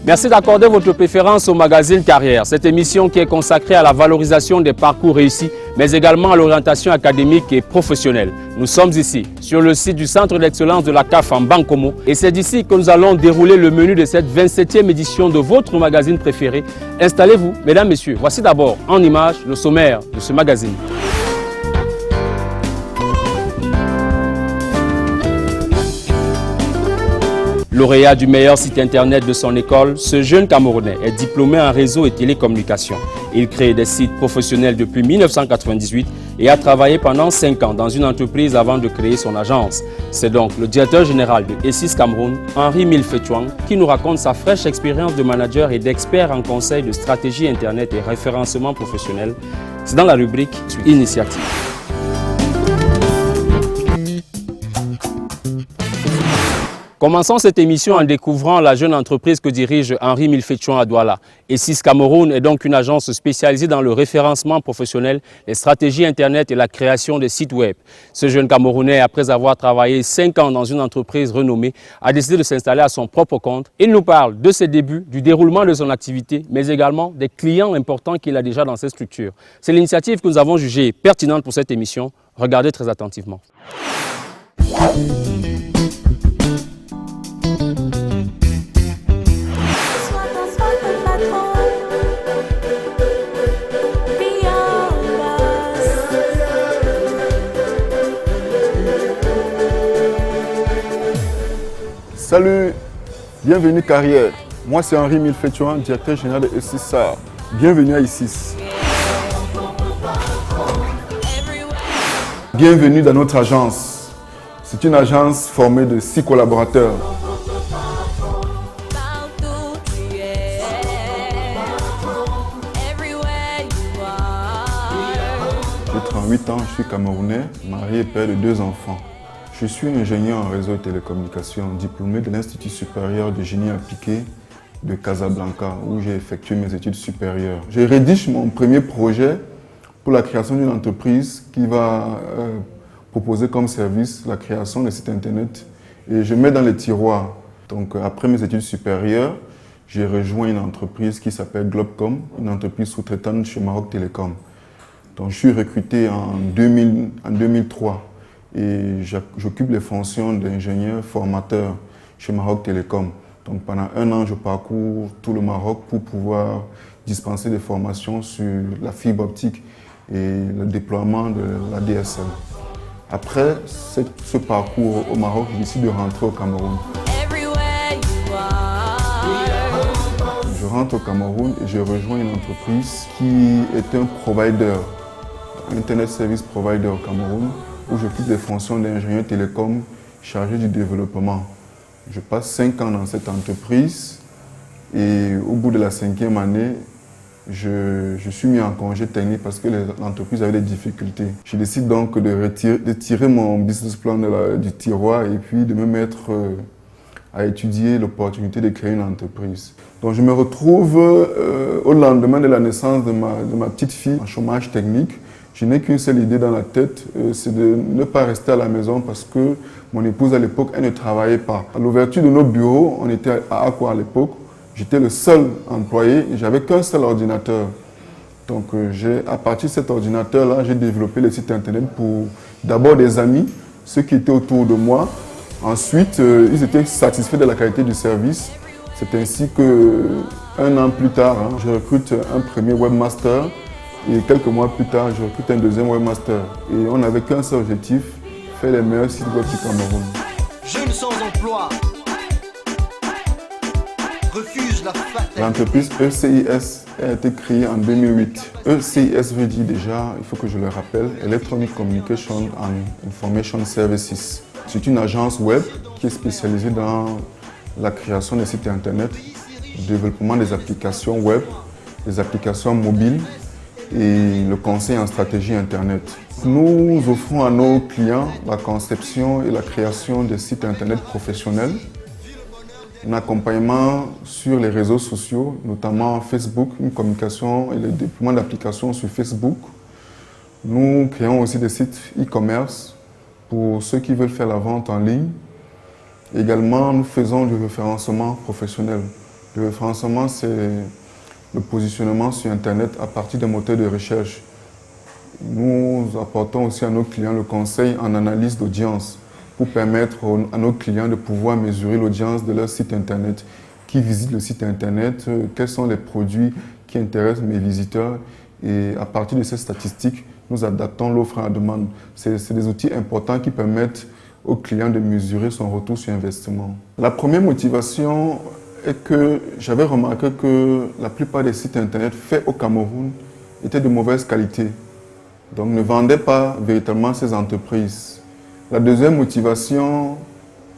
Merci d'accorder votre préférence au magazine Carrière. Cette émission qui est consacrée à la valorisation des parcours réussis, mais également à l'orientation académique et professionnelle. Nous sommes ici, sur le site du Centre d'excellence de la CAF en Bankomo. Et c'est d'ici que nous allons dérouler le menu de cette 27e édition de votre magazine préféré. Installez-vous, mesdames, messieurs. Voici d'abord en images le sommaire de ce magazine. Lauréat du meilleur site internet de son école, ce jeune Camerounais est diplômé en réseau et télécommunications. Il crée des sites professionnels depuis 1998 et a travaillé pendant 5 ans dans une entreprise avant de créer son agence. C'est donc le directeur général de E6 Cameroun, Henri Milfetouang, qui nous raconte sa fraîche expérience de manager et d'expert en conseil de stratégie internet et référencement professionnel. C'est dans la rubrique « Initiative ». Commençons cette émission en découvrant la jeune entreprise que dirige Henri Milfetouang à Douala. E6 Cameroun est donc une agence spécialisée dans le référencement professionnel, les stratégies Internet et la création des sites web. Ce jeune Camerounais, après avoir travaillé 5 ans dans une entreprise renommée, a décidé de s'installer à son propre compte. Il nous parle de ses débuts, du déroulement de son activité, mais également des clients importants qu'il a déjà dans cette structure. C'est l'initiative que nous avons jugée pertinente pour cette émission. Regardez très attentivement. Salut, bienvenue Carrière. Moi c'est Henri Milfetouang, directeur général de E6 SAR. Bienvenue à E6. Bienvenue dans notre agence. C'est une agence formée de 6 collaborateurs. J'ai 38 ans, je suis camerounais, marié et père de 2 enfants. Je suis ingénieur en réseau et télécommunications, diplômé de l'Institut supérieur de génie appliqué de Casablanca, où j'ai effectué mes études supérieures. Je rédige mon premier projet pour la création d'une entreprise qui va proposer comme service la création de sites internet. Et je mets dans les tiroirs. Donc après mes études supérieures, j'ai rejoint une entreprise qui s'appelle Globcom, une entreprise sous-traitante chez Maroc Télécom. Donc je suis recruté en 2003. Et j'occupe les fonctions d'ingénieur formateur chez Maroc Télécom. Donc pendant 1 an, je parcours tout le Maroc pour pouvoir dispenser des formations sur la fibre optique et le déploiement de la DSL. Après ce parcours au Maroc, je décide de rentrer au Cameroun. Je rentre au Cameroun et je rejoins une entreprise qui est un provider, Internet Service Provider au Cameroun, où j'occupe des fonctions d'ingénieur télécom chargé du développement. Je passe 5 ans dans cette entreprise et au bout de la 5e année, je suis mis en congé technique parce que l'entreprise avait des difficultés. Je décide donc de tirer mon business plan du tiroir et puis de me mettre à étudier l'opportunité de créer une entreprise. Donc je me retrouve au lendemain de la naissance de ma petite fille en chômage technique. Je n'ai qu'une seule idée dans la tête, c'est de ne pas rester à la maison parce que mon épouse à l'époque, elle ne travaillait pas. À l'ouverture de nos bureaux, on était à Accra à l'époque, j'étais le seul employé et j'avais qu'un seul ordinateur. Donc à partir de cet ordinateur-là, j'ai développé le site internet pour d'abord des amis, ceux qui étaient autour de moi. Ensuite, ils étaient satisfaits de la qualité du service. C'est ainsi qu'un an plus tard, je recrute un premier webmaster et quelques mois plus tard, je recrute un deuxième webmaster. Et on n'avait qu'un seul objectif, faire les meilleurs sites web du Cameroun. Jeunes sans emploi refusent la fatalité. L'entreprise ECIS a été créée en 2008. ECIS veut dire déjà, il faut que je le rappelle, Electronic Communication and Information Services. C'est une agence web qui est spécialisée dans la création des sites internet, le développement des applications web, des applications mobiles et le conseil en stratégie internet. Nous offrons à nos clients la conception et la création des sites internet professionnels, un accompagnement sur les réseaux sociaux, notamment Facebook, une communication et le déploiement d'applications sur Facebook. Nous créons aussi des sites e-commerce pour ceux qui veulent faire la vente en ligne. Également, nous faisons du référencement professionnel. Le référencement, c'est le positionnement sur Internet à partir des moteurs de recherche. Nous apportons aussi à nos clients le conseil en analyse d'audience pour permettre à nos clients de pouvoir mesurer l'audience de leur site Internet, qui visite le site Internet, quels sont les produits qui intéressent mes visiteurs. Et à partir de ces statistiques, nous adaptons l'offre à la demande. C'est des outils importants qui permettent aux clients de mesurer son retour sur investissement. La première motivation est que j'avais remarqué que la plupart des sites Internet faits au Cameroun étaient de mauvaise qualité. Donc ne vendaient pas véritablement ces entreprises. La deuxième motivation,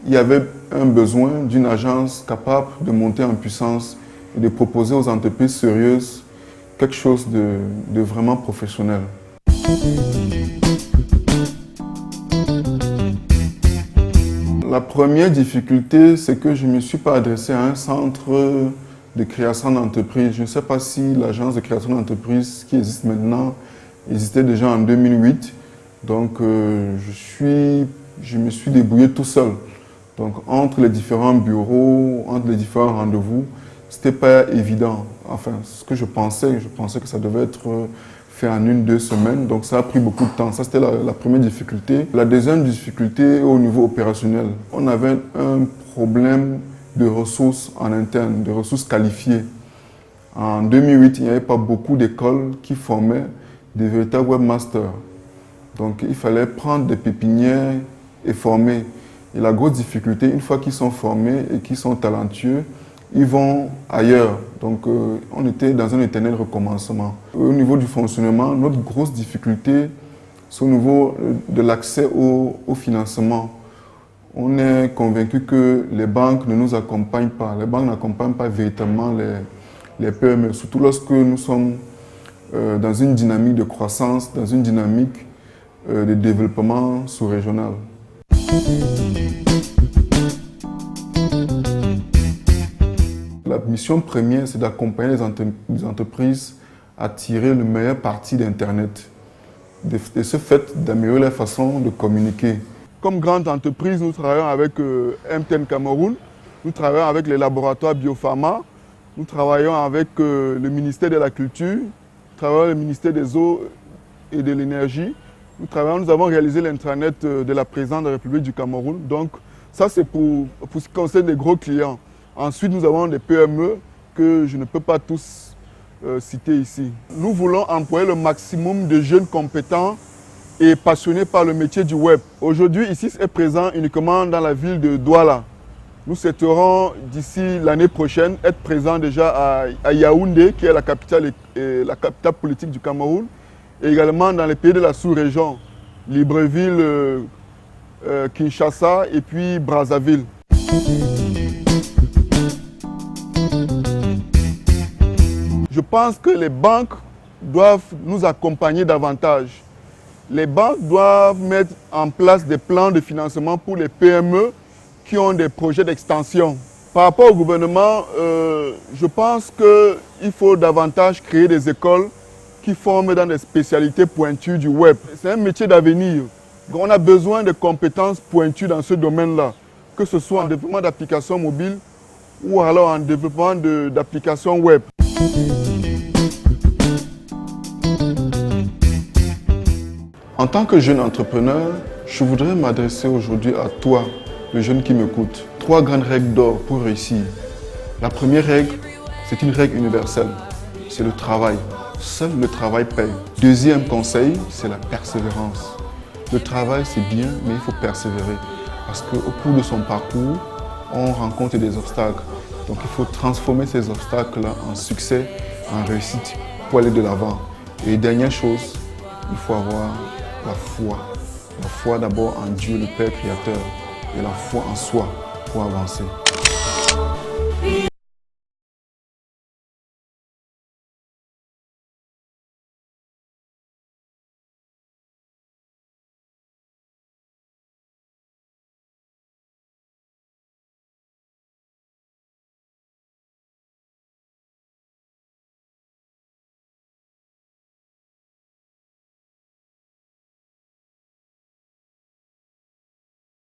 il y avait un besoin d'une agence capable de monter en puissance et de proposer aux entreprises sérieuses quelque chose de vraiment professionnel. La première difficulté, c'est que je ne me suis pas adressé à un centre de création d'entreprise. Je ne sais pas si l'agence de création d'entreprise qui existe maintenant existait déjà en 2008. Donc, je me suis débrouillé tout seul. Donc, entre les différents bureaux, entre les différents rendez-vous, ce n'était pas évident. Enfin, ce que je pensais que ça devait être fait en 1-2 semaines. Donc, ça a pris beaucoup de temps. Ça, c'était la première difficulté. La deuxième difficulté, au niveau opérationnel, on avait un problème de ressources en interne, de ressources qualifiées. En 2008, il n'y avait pas beaucoup d'écoles qui formaient des véritables webmasters. Donc, il fallait prendre des pépinières et former. Et la grosse difficulté, une fois qu'ils sont formés et qu'ils sont talentueux, ils vont ailleurs. Donc, on était dans un éternel recommencement. Au niveau du fonctionnement, notre grosse difficulté, c'est au niveau de l'accès au financement. On est convaincu que les banques ne nous accompagnent pas. Les banques n'accompagnent pas véritablement les PME, surtout lorsque nous sommes dans une dynamique de croissance, dans une dynamique de développement sous-régional. La mission première, c'est d'accompagner les entreprises à tirer le meilleur parti d'Internet. De ce fait, d'améliorer la façon de communiquer. Comme grande entreprise, nous travaillons avec MTN Cameroun, nous travaillons avec les laboratoires Biopharma, nous travaillons avec le ministère de la Culture, nous travaillons avec le ministère des Eaux et de l'Énergie. Nous avons réalisé l'intranet de la présidente de la République du Cameroun. Donc, ça, c'est pour ce qui concerne les gros clients. Ensuite, nous avons des PME que je ne peux pas tous citer ici. Nous voulons employer le maximum de jeunes compétents et passionnés par le métier du web. Aujourd'hui, ici, est présent uniquement dans la ville de Douala. Nous souhaiterons, d'ici l'année prochaine, être présents déjà à Yaoundé, qui est la capitale politique du Cameroun, et également dans les pays de la sous-région, Libreville, Kinshasa et puis Brazzaville. Je pense que les banques doivent nous accompagner davantage. Les banques doivent mettre en place des plans de financement pour les PME qui ont des projets d'extension. Par rapport au gouvernement, je pense qu'il faut davantage créer des écoles qui forment dans des spécialités pointues du web. C'est un métier d'avenir. On a besoin de compétences pointues dans ce domaine-là, que ce soit en développement d'applications mobiles ou alors en développement d'applications web. En tant que jeune entrepreneur, je voudrais m'adresser aujourd'hui à toi, le jeune qui m'écoute. 3 grandes règles d'or pour réussir. La première règle, c'est une règle universelle. C'est le travail. Seul le travail paye. Deuxième conseil, c'est la persévérance. Le travail, c'est bien, mais il faut persévérer. Parce qu'au cours de son parcours, on rencontre des obstacles. Donc il faut transformer ces obstacles-là en succès, en réussite pour aller de l'avant. Et dernière chose, il faut avoir la foi. La foi d'abord en Dieu, le Père Créateur, et la foi en soi pour avancer.